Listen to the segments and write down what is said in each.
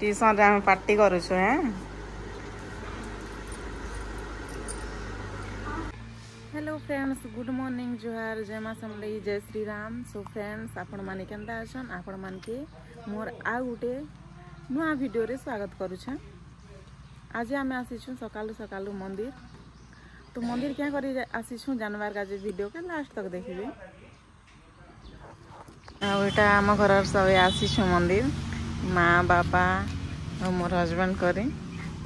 Tuition रे हम party करूछु हैं। हेलो फ्रेंड्स, गुड मॉर्निंग, जोहार, जय मां समलेई, जय श्री राम। सो फ्रेंड्स, आपण माने केंदा अछन? आपण मान के मोर आ गुटे नुआ वीडियो रे स्वागत करूछन। आज आमे आसीछु सकालु सकालु मंदिर। तो मंदिर क्या करी आसीछु जानवर का जे वीडियो के लास्ट तक देखिबे। आ एटा हम घर सब आसीछु मंदिर, माँ बापा और मोर हस्बैंड करी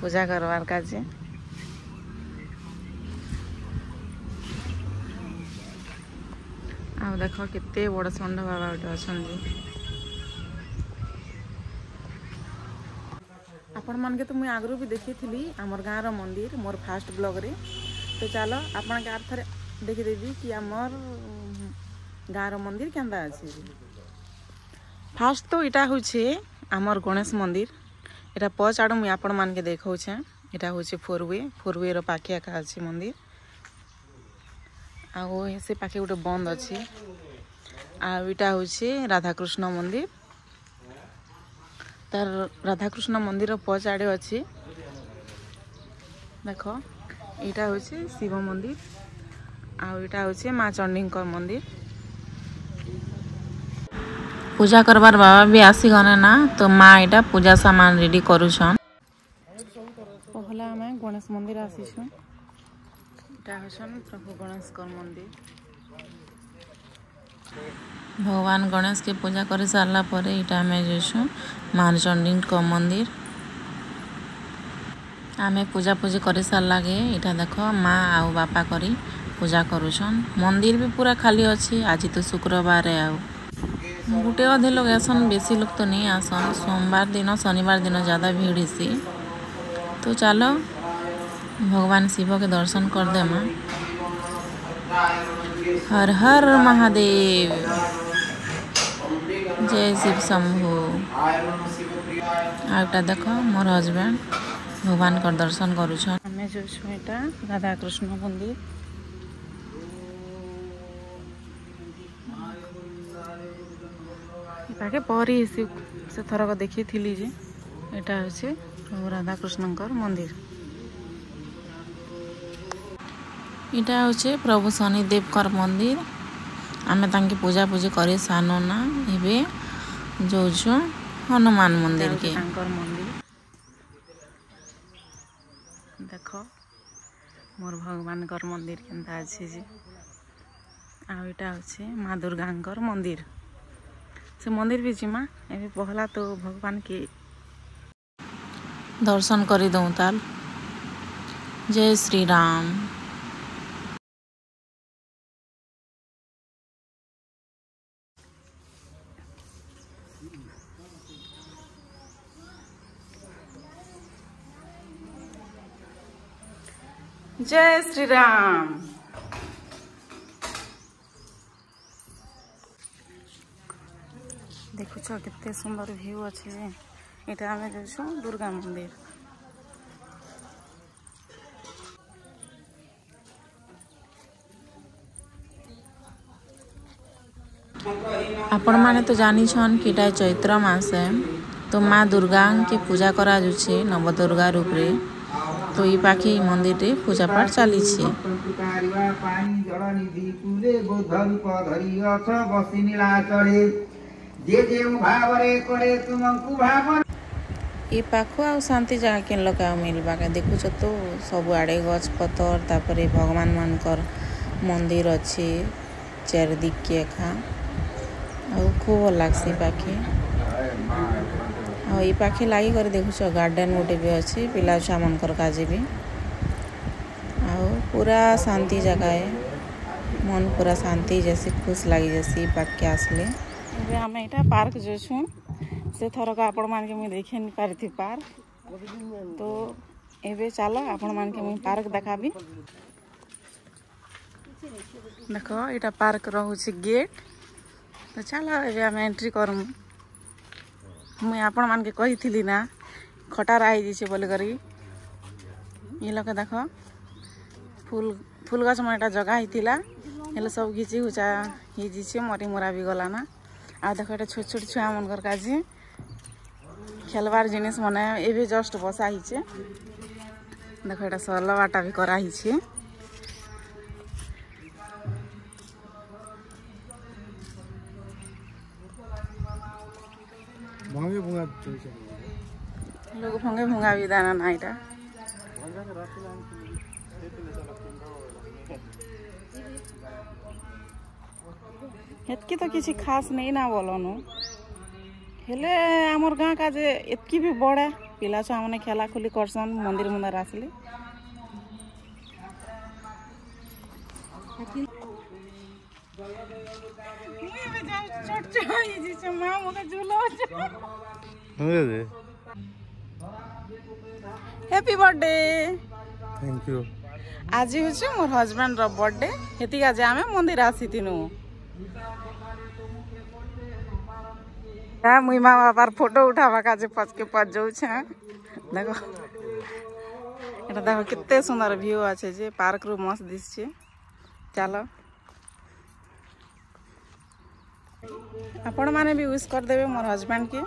पूजा करवार का जे। आ देखो कितने बड़ षंड बाबा गोटे अच्छा। आपण मान के तो मुझे आगरू भी देखी थी आमर गाँव मंदिर मोर फास्ट ब्लॉग रे। तो चलो आपण के आर थे देखीदेवी कि आमर गाँव मंदिर केंदा अच्छे। फास्ट तो इटा होछे आमर गणेश मंदिर। इटा पच आड़ मुझे आपण मान के देखौछे। इटा होछे फोरवे रो पाखिया का अच्छे मंदिर। आउ से पाखे गोटे बंद अच्छे। आटा हूँ राधाकृष्ण मंदिर। तार राधाकृष्ण मंदिर पच आड़े अच्छी देख। यहाँ हूँ शिव मंदिर। आटा हूँ माँ चंडी मंदिर। पूजा करवार बाबा भी आसी गने ना। तो माँ यहाँ पूजा सामान रेडी करुछन। पहला आम गणेश मंदिर आसीछु। प्रभु गणेश मंदिर। भगवान गणेश के पूजा कर सारा पर इटा आम जाइछुं माँ चंडी मंदिर। आमे पूजा पूजी कर सारा के इटा देख माँ आउ बापा करी पूजा करुछन। मंदिर भी पूरा खाली अच्छी। आज तो शुक्रवार है। गुटे अधे लोग आसन, बेसी लोग तो नहीं आसन। सोमवार दिन शनिवार दिन ज़्यादा भीड़ इसी। तो चलो भगवान शिव के दर्शन कर दे माँ। हर हर महादेव, जय शिव शंभु। आउटा देख मोर हस्बैंड भगवान का दर्शन करुछन। हमें जो छुटा राधा कृष्ण मंदिर। पाके परी से थरक देखी थी जे एटा होचे प्रभु राधा कृष्ण मंदिर। इटा होचे प्रभु शनिदेव कर मंदिर। आमे तांकी पूजा पूजी करे सानो ना एबे जोछु हनुमान मंदिर के मंदिर। देखो मोर भगवान कर मंदिर केंता अच्छे जे। आटा होचे माँ दुर्गा मंदिर। से मंदिर भी जिमा एबे पहला तो भगवान के दर्शन करी दऊं ताल। जय श्री राम। जय श्री राम। देखु कितने सुंदर व्यू अच्छे। यहाँ आम जाऊँ दुर्गा मंदिर। आपण माने तो जानी छन कि इटा चैत्र मास है। तो माँ दुर्गा के पूजा करा जुछे नवदुर्गा रूप रे। तो ये पाखे मंदिर रे पूजा पाठ चली छे। ये पाख आ शांति जगह के लगा मिलवा के देखुच तो सब आड़े गछ पतर तापरे भगवान मानकर मंदिर अच्छे चार दिक के एखा। खूब भल लगसी पाखे। ये पाखे लगी कर देखुच गार्डन गोटे भी अच्छे पिला छुआ मनकर काजे भी। पूरा शांति जगह है। मन पूरा शांति जैसे खुश लगी जैसी पाखे आसले। आम यहाँ पार्क जो छूँ से थरक आपण मान के मुझे देखे नहीं पारी थी पार्क। तो एबे चलो आपण मान के मुझे पार्क देखाबी। देखो यहाँ पार्क रोचे गेट। तो चलो एबे आम एंट्री करूँ। मुझे आपण मान के कही थी ना खटार आई जाइए बोल करी। ये लोग देख फूल गछ मन जगह होता हेल्ले सब घिची घुचा हो मरी मुरा भी गला ना। आ देख छोट छोट छुआ मनकर काजे खेलवार जिनिस माने एबे जस्ट बसा हिचे देखो एटा सलवाटा भी करा हिचे भांगे भुंगा लोग भंगे भुंगा भी दाना ना एटा एतकी तो किसी खास नहीं ना बोलनु हेले आमर गाँ का जे एतकी भी बड़ा पिला छुआ मैंने खेला खुली करसन मंदिर मंदिर आसले हैप्पी बर्थडे थैंक यू आज हूँ मोर हजबैंड रो बर्थडे हेती आज आमे मंदिर आसीथिनु मुई माँ बापार फोटो उठावा काजे पचके पच जाऊ देखो এটা দেখো कितने सुंदर व्यू আছে যে पार्क रु मस्त दिसছে चलो आपण माने भी विश कर देबे मोर हस्बैंड के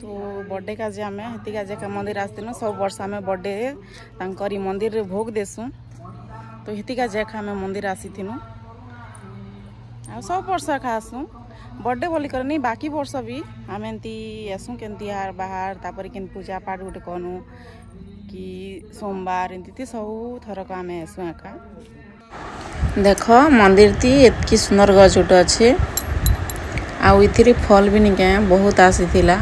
तो बर्थडे का जे हमें हेती का जे का मंदिर आस्तिनो सब वर्ष हमें बर्थडे तांकरी मंदिर रे भोग देसु तो हेती का जे का हमें मंदिर आसीथिनु आ सब वर्ष खासु बर्थडे बोली कर नहीं बाकी वर्ष भी आम एमती आसू केमती बाहर तापर के पूजा पाठ गोटे कनु कि सोमवार एमती सब थरक आम आसू एका देख मंदिर ती एतकी सुंदर गछ गोटे अच्छे आउ फल भी निके बहुत आसीथिला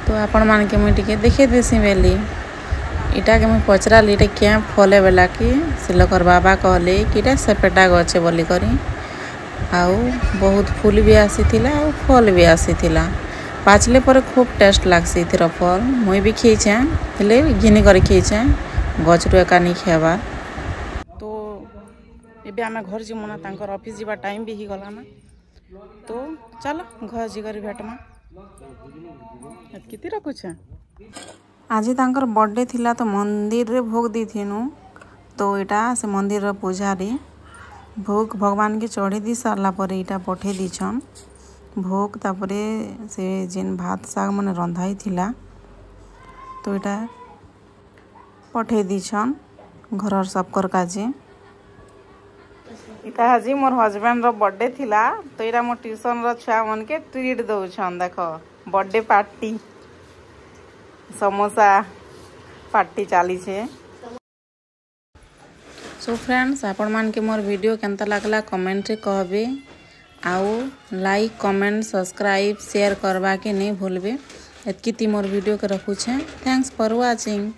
तो आपण मान के मुझे टिके देखे देसी बेली इटा के मुझे पचराली इटा क्या फले बेला कि से लोकर बाबा कहले कि इटा सेपेटा गछे बोली करी आउ बहुत फूल भी आसीथिला आउ फल भी आसीथिला पाचले पर खूब टेस्ट लागसी इथर फल मुई भी खीचे हेले घिनी कर खीचे गछरु एका नहीं खेबा तो एबे आमे घर जी मना तांकर ऑफिस जीवा टाइम भी ही गला ना तो चलो घर जी कर भेटमा किती रखुछ आज तांकर बर्थडे थिला तो मंदिर रे भोग दीथिनु तो एटा से मंदिर रो पूजारी भोग भगवान के चढ़ी दी सारा पर इटा पठे दीछन भोग तापरे से जेन भात साग मन रंधाई थिला तो इटा पठे दीछन घर सबकर काजे इटा हाजी मोर हस्बैंड रो बर्थडे थिला तो इटा मोर ट्यूशन रो छुआ मन के ट्रीट दउछन देखो बर्थडे पार्टी समोसा पार्टी चाली छे सो फ्रेंड्स आपण मान के मोर वीडियो केनता लागला कमेंट रे कहबे आउ लाइक कमेंट सब्सक्राइब शेयर करवा के नहीं भूलबे एतकी ती मोर वीडियो के रखुछे थैंक्स फॉर वाचिंग।